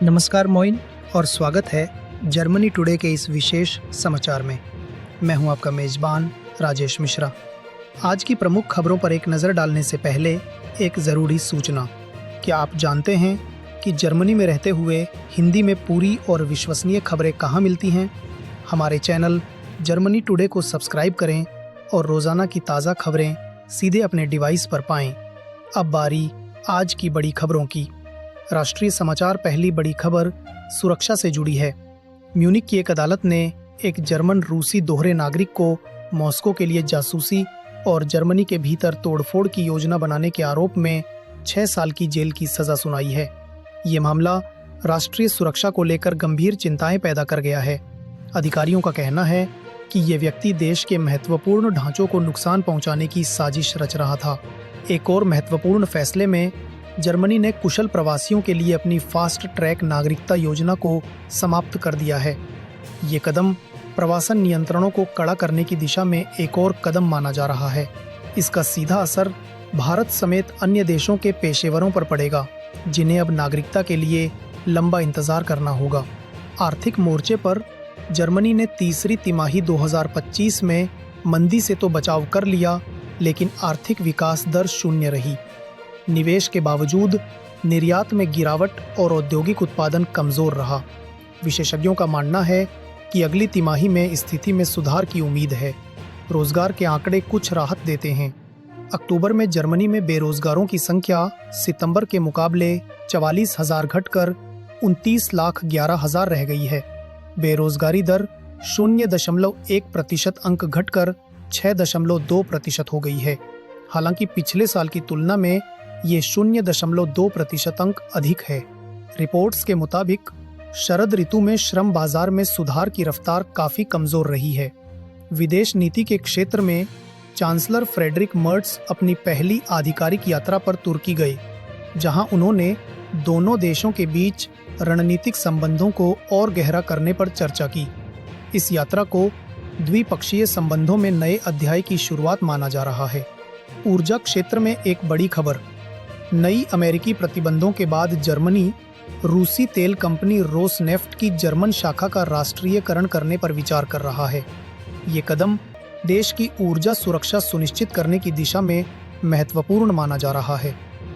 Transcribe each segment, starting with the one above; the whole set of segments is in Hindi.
नमस्कार मोइन और स्वागत है जर्मनी टुडे के इस विशेष समाचार में। मैं हूं आपका मेजबान राजेश मिश्रा। आज की प्रमुख खबरों पर एक नज़र डालने से पहले एक ज़रूरी सूचना। क्या आप जानते हैं कि जर्मनी में रहते हुए हिंदी में पूरी और विश्वसनीय खबरें कहां मिलती हैं? हमारे चैनल जर्मनी टुडे को सब्सक्राइब करें और रोज़ाना की ताज़ा खबरें सीधे अपने डिवाइस पर पाएं। अब बारी आज की बड़ी खबरों की। राष्ट्रीय समाचार पहली बड़ी खबर सुरक्षा से जुड़ी है। म्यूनिक की एक अदालत ने एक जर्मन रूसी दोहरे नागरिक को मॉस्को के लिए जासूसी और जर्मनी के भीतर तोड़फोड़ की योजना बनाने के आरोप में 6 साल की जेल की सजा सुनाई है। ये मामला राष्ट्रीय सुरक्षा को लेकर गंभीर चिंताएं पैदा कर गया है। अधिकारियों का कहना है कि ये व्यक्ति देश के महत्वपूर्ण ढांचों को नुकसान पहुंचाने की साजिश रच रहा था। एक और महत्वपूर्ण फैसले में जर्मनी ने कुशल प्रवासियों के लिए अपनी फास्ट ट्रैक नागरिकता योजना को समाप्त कर दिया है। ये कदम प्रवासन नियंत्रणों को कड़ा करने की दिशा में एक और कदम माना जा रहा है। इसका सीधा असर भारत समेत अन्य देशों के पेशेवरों पर पड़ेगा, जिन्हें अब नागरिकता के लिए लंबा इंतजार करना होगा। आर्थिक मोर्चे पर जर्मनी ने तीसरी तिमाही 2025 में मंदी से तो बचाव कर लिया, लेकिन आर्थिक विकास दर शून्य रही। निवेश के बावजूद निर्यात में गिरावट और औद्योगिक उत्पादन कमजोर रहा। विशेषज्ञों का मानना है कि अगली तिमाही में स्थिति में सुधार की उम्मीद है। रोजगार के आंकड़े कुछ राहत देते हैं। अक्टूबर में जर्मनी में बेरोजगारों की संख्या सितंबर के मुकाबले 44,000 घटकर 29,11,000 रह गई है। बेरोजगारी दर 0.1% अंक घटकर 6.2% हो गई है। हालांकि पिछले साल की तुलना में ये 0.2% अंक अधिक है। रिपोर्ट्स के मुताबिक शरद ऋतु में श्रम बाजार में सुधार की रफ्तार काफी कमजोर रही है। विदेश नीति के क्षेत्र में चांसलर फ्रेडरिक मर्ट्स अपनी पहली आधिकारिक यात्रा पर तुर्की गए, जहां उन्होंने दोनों देशों के बीच रणनीतिक संबंधों को और गहरा करने पर चर्चा की। इस यात्रा को द्विपक्षीय संबंधों में नए अध्याय की शुरुआत माना जा रहा है। ऊर्जा क्षेत्र में एक बड़ी खबर। नई अमेरिकी प्रतिबंधों के बाद जर्मनी रूसी तेल कंपनी रोसनेफ्ट की जर्मन शाखा का राष्ट्रीयकरण करने पर विचार कर रहा है। ये कदम देश की ऊर्जा सुरक्षा सुनिश्चित करने की दिशा में महत्वपूर्ण माना जा रहा है।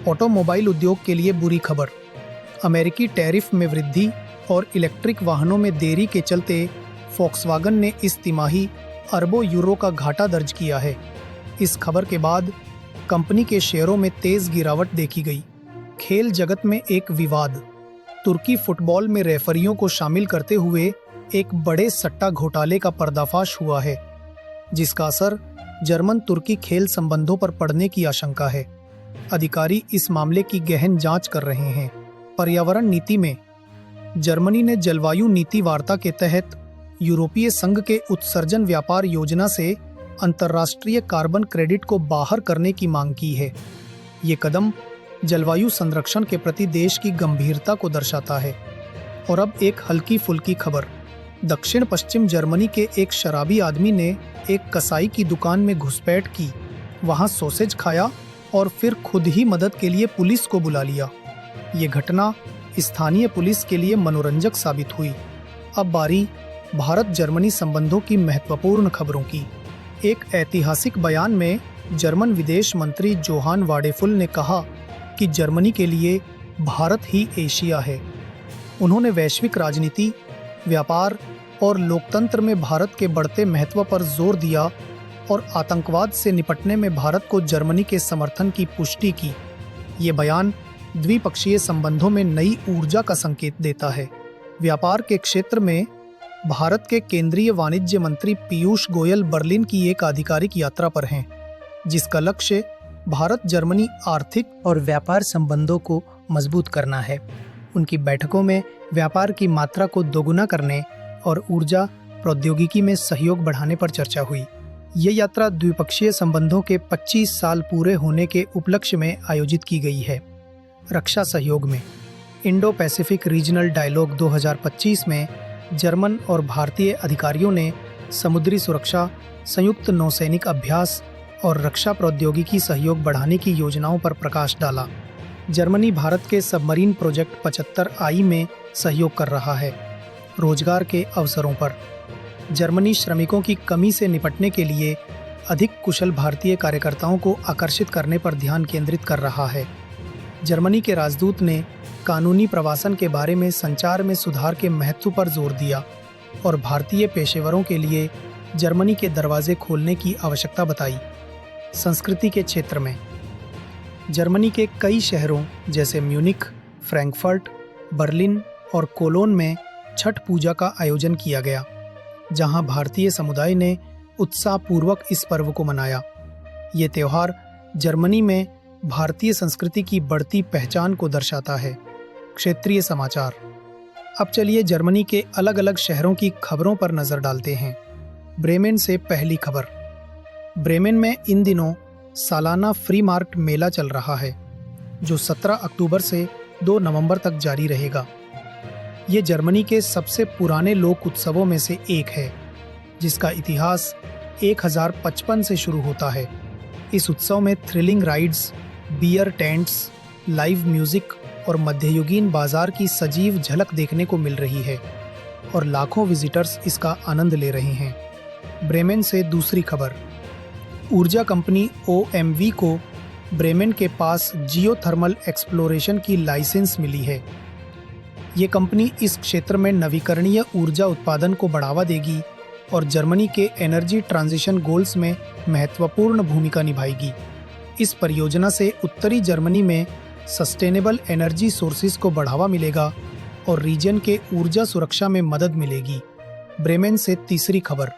ऑटोमोबाइल उद्योग के लिए बुरी खबर। अमेरिकी टैरिफ में वृद्धि और इलेक्ट्रिक वाहनों में देरी के चलते फोक्सवागन ने इस तिमाही अरबों यूरो का घाटा दर्ज किया है। इस खबर के बाद कंपनी के शेयरों में तेज गिरावट देखी गई। खेल जगत में एक विवाद। तुर्की फुटबॉल में रेफरियों को शामिल करते हुए एक बड़े सट्टा घोटाले का पर्दाफाश हुआ है, जिसका असर जर्मन तुर्की खेल संबंधों पर पड़ने की आशंका है। अधिकारी इस मामले की गहन जांच कर रहे हैं। पर्यावरण नीति में जर्मनी ने जलवायु नीति वार्ता के तहत यूरोपीय संघ के उत्सर्जन व्यापार योजना से अंतर्राष्ट्रीय कार्बन क्रेडिट को बाहर करने की मांग की है। ये कदम जलवायु संरक्षण के प्रति देश की गंभीरता को दर्शाता है। और अब एक हल्की फुल्की खबर। दक्षिण पश्चिम जर्मनी के एक शराबी आदमी ने एक कसाई की दुकान में घुसपैठ की, वहां सॉसेज खाया और फिर खुद ही मदद के लिए पुलिस को बुला लिया। ये घटना स्थानीय पुलिस के लिए मनोरंजक साबित हुई। अब बारी भारत जर्मनी संबंधों की महत्वपूर्ण खबरों की। एक ऐतिहासिक बयान में जर्मन विदेश मंत्री जोहान वाडेफुल ने कहा कि जर्मनी के लिए भारत ही एशिया है। उन्होंने वैश्विक राजनीति, व्यापार और लोकतंत्र में भारत के बढ़ते महत्व पर जोर दिया और आतंकवाद से निपटने में भारत को जर्मनी के समर्थन की पुष्टि की। ये बयान द्विपक्षीय संबंधों में नई ऊर्जा का संकेत देता है। व्यापार के क्षेत्र में भारत के केंद्रीय वाणिज्य मंत्री पीयूष गोयल बर्लिन की एक आधिकारिक यात्रा पर हैं, जिसका लक्ष्य भारत जर्मनी आर्थिक और व्यापार संबंधों को मजबूत करना है। उनकी बैठकों में व्यापार की मात्रा को दोगुना करने और ऊर्जा प्रौद्योगिकी में सहयोग बढ़ाने पर चर्चा हुई। ये यात्रा द्विपक्षीय संबंधों के 25 साल पूरे होने के उपलक्ष्य में आयोजित की गई है। रक्षा सहयोग में इंडो पैसिफिक रीजनल डायलॉग 2025 में जर्मन और भारतीय अधिकारियों ने समुद्री सुरक्षा, संयुक्त नौसैनिक अभ्यास और रक्षा प्रौद्योगिकी सहयोग बढ़ाने की योजनाओं पर प्रकाश डाला। जर्मनी भारत के सबमरीन प्रोजेक्ट 75I में सहयोग कर रहा है। रोजगार के अवसरों पर जर्मनी श्रमिकों की कमी से निपटने के लिए अधिक कुशल भारतीय कार्यकर्ताओं को आकर्षित करने पर ध्यान केंद्रित कर रहा है। जर्मनी के राजदूत ने कानूनी प्रवासन के बारे में संचार में सुधार के महत्व पर जोर दिया और भारतीय पेशेवरों के लिए जर्मनी के दरवाजे खोलने की आवश्यकता बताई। संस्कृति के क्षेत्र में जर्मनी के कई शहरों जैसे म्यूनिख, फ्रैंकफर्ट, बर्लिन और कोलोन में छठ पूजा का आयोजन किया गया, जहां भारतीय समुदाय ने उत्साहपूर्वक इस पर्व को मनाया। ये त्यौहार जर्मनी में भारतीय संस्कृति की बढ़ती पहचान को दर्शाता है। क्षेत्रीय समाचार। अब चलिए जर्मनी के अलग अलग शहरों की खबरों पर नजर डालते हैं। ब्रेमेन से पहली खबर। ब्रेमेन में इन दिनों सालाना फ्री मार्केट मेला चल रहा है, जो 17 अक्टूबर से 2 नवंबर तक जारी रहेगा। ये जर्मनी के सबसे पुराने लोक उत्सवों में से एक है, जिसका इतिहास 1055 से शुरू होता है। इस उत्सव में thrilling rides, beer tents, live music और मध्ययुगीन बाजार की सजीव झलक देखने को मिल रही है और लाखों विजिटर्स इसका आनंद ले रहे हैं। ब्रेमेन से दूसरी खबर। ऊर्जा कंपनी OMV को ब्रेमेन के पास जियोथर्मल एक्सप्लोरेशन की लाइसेंस मिली है। ये कंपनी इस क्षेत्र में नवीकरणीय ऊर्जा उत्पादन को बढ़ावा देगी और जर्मनी के एनर्जी ट्रांजिशन गोल्स में महत्वपूर्ण भूमिका निभाएगी। इस परियोजना से उत्तरी जर्मनी में सस्टेनेबल एनर्जी सोर्सेज को बढ़ावा मिलेगा और रीजन के ऊर्जा सुरक्षा में मदद मिलेगी। ब्रेमेन से तीसरी खबर।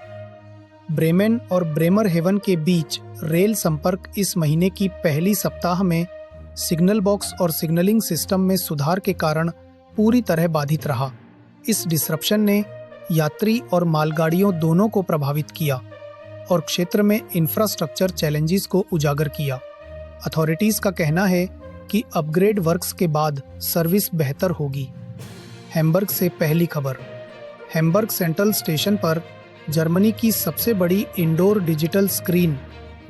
ब्रेमेन और ब्रेमर हेवन के बीच रेल संपर्क इस महीने की पहली सप्ताह में सिग्नल बॉक्स और सिग्नलिंग सिस्टम में सुधार के कारण पूरी तरह बाधित रहा। इस डिसरप्शन ने यात्री और मालगाड़ियों दोनों को प्रभावित किया और क्षेत्र में इंफ्रास्ट्रक्चर चैलेंजेस को उजागर किया। अथॉरिटीज का कहना है कि अपग्रेड वर्क्स के बाद सर्विस बेहतर होगी। हैम्बर्ग से पहली खबर। हैम्बर्ग सेंट्रल स्टेशन पर जर्मनी की सबसे बड़ी indoor digital screen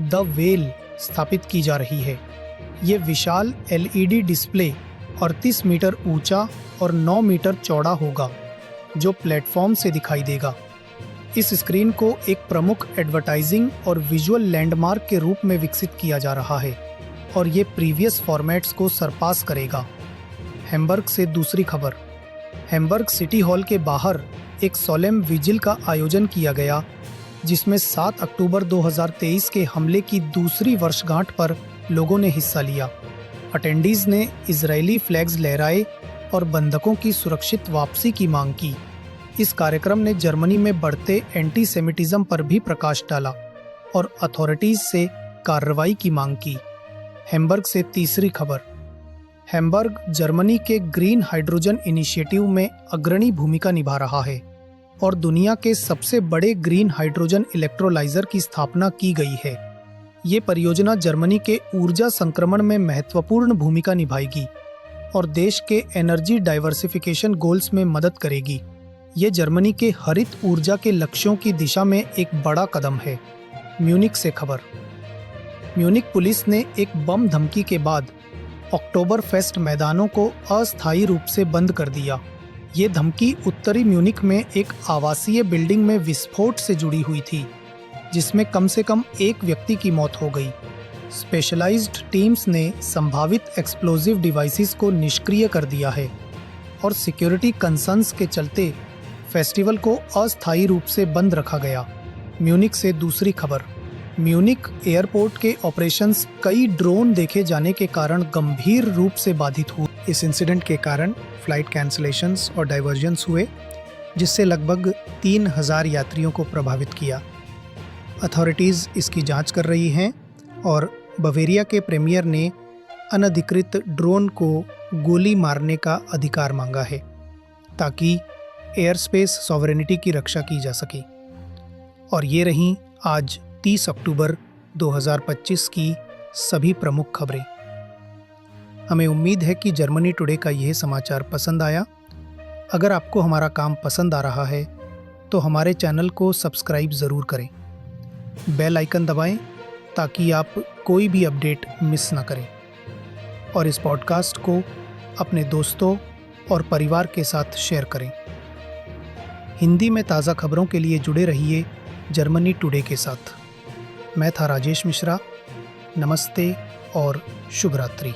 the well स्थापित की जा रही है। ये विशाल LED डिस्प्ले 38 मीटर ऊंचा और 9 मीटर चौड़ा होगा, जो प्लेटफॉर्म से दिखाई देगा। इस स्क्रीन को एक प्रमुख एडवर्टाइजिंग और विजुअल लैंडमार्क के रूप में विकसित किया जा रहा है और ये प्रीवियस फॉर्मेट्स को सरपास करेगा। हैम्बर्ग से दूसरी खबर। हैम्बर्ग सिटी हॉल के बाहर एक सोलेम विजिल का आयोजन किया गया, जिसमें 7 अक्टूबर 2023 के हमले की दूसरी वर्षगांठ पर लोगों ने हिस्सा लिया। अटेंडीज ने इजरायली फ्लैग्स लहराए और बंधकों की सुरक्षित वापसी की मांग की। इस कार्यक्रम ने जर्मनी में बढ़ते एंटीसेमिटिज्म पर भी प्रकाश डाला और अथॉरिटीज से कार्रवाई की मांग की। हैम्बर्ग से तीसरी खबर। हैम्बर्ग जर्मनी के ग्रीन हाइड्रोजन इनिशिएटिव में अग्रणी भूमिका निभा रहा है और दुनिया के सबसे बड़े ग्रीन हाइड्रोजन इलेक्ट्रोलाइजर की स्थापना की गई है। ये परियोजना जर्मनी के ऊर्जा संक्रमण में महत्वपूर्ण भूमिका निभाएगी और देश के एनर्जी डाइवर्सिफिकेशन गोल्स में मदद करेगी। ये जर्मनी के हरित ऊर्जा के लक्ष्यों की दिशा में एक बड़ा कदम है। म्यूनिख से खबर। म्यूनिख पुलिस ने एक बम धमकी के बाद अक्टूबर फेस्ट मैदानों को अस्थायी रूप से बंद कर दिया। ये धमकी उत्तरी म्यूनिख में एक आवासीय बिल्डिंग में विस्फोट से जुड़ी हुई थी, जिसमें कम से कम एक व्यक्ति की मौत हो गई। स्पेशलाइज्ड टीम्स ने संभावित एक्सप्लोजिव डिवाइसेस को निष्क्रिय कर दिया है और सिक्योरिटी कंसर्न्स के चलते फेस्टिवल को अस्थायी रूप से बंद रखा गया। म्यूनिख से दूसरी खबर। म्यूनिख एयरपोर्ट के ऑपरेशंस कई ड्रोन देखे जाने के कारण गंभीर रूप से बाधित हुए। इस इंसिडेंट के कारण फ्लाइट कैंसलेशंस और डाइवर्जन्स हुए, जिससे लगभग 3000 यात्रियों को प्रभावित किया। अथॉरिटीज़ इसकी जांच कर रही हैं और बवेरिया के प्रीमियर ने अनधिकृत ड्रोन को गोली मारने का अधिकार मांगा है, ताकि एयर स्पेस सॉवरेनिटी की रक्षा की जा सके। और ये रहीं आज 30 अक्टूबर 2025 की सभी प्रमुख खबरें। हमें उम्मीद है कि जर्मनी टुडे का यह समाचार पसंद आया। अगर आपको हमारा काम पसंद आ रहा है तो हमारे चैनल को सब्सक्राइब ज़रूर करें, बेल आइकन दबाएं ताकि आप कोई भी अपडेट मिस ना करें। और इस पॉडकास्ट को अपने दोस्तों और परिवार के साथ शेयर करें। हिंदी में ताज़ा खबरों के लिए जुड़े रहिए जर्मनी टुडे के साथ। मैं था राजेश मिश्रा। नमस्ते और शुभ रात्रि।